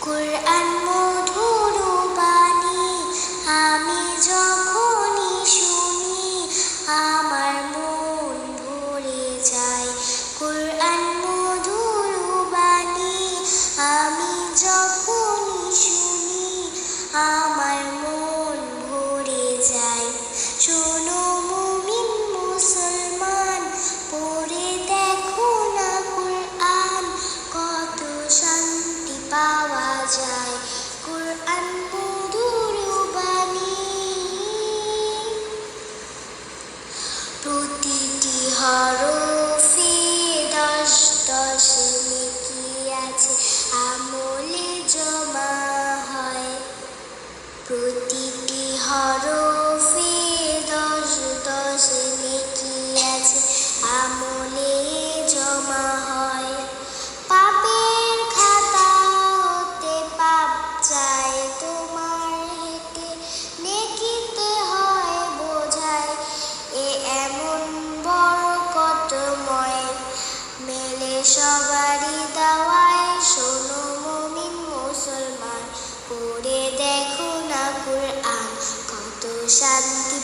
কুরআন মধুর বাণী আমি যখনই শুনি আমার মন ভরে যায়। কুরআন মধুর বাণী আমি যখনই শুনি আমার মন ভরে যায়। শোনো মুমিন মুসলমান, পড়ে দেখো না কুরআন, কত শান্তি পাওয়া যায়। কুরআন মধুর বাণী, প্রতিটি হরফে 10 নেকি আছে, আমলে জমা হয়। প্রতিটি হরফে 10 নেকি আছে, আমলে জমা হয়। পাপের খাতা হতে পাপ যায় তোমার হেঁটে, নেকিতে হয় বোঝায় এ এমন বরকতময়, মেলে সবারই দাওয়ায়। শোনো মুমিন মুসলমান, পড়ে দেখো না কুরআন, কত শান্তি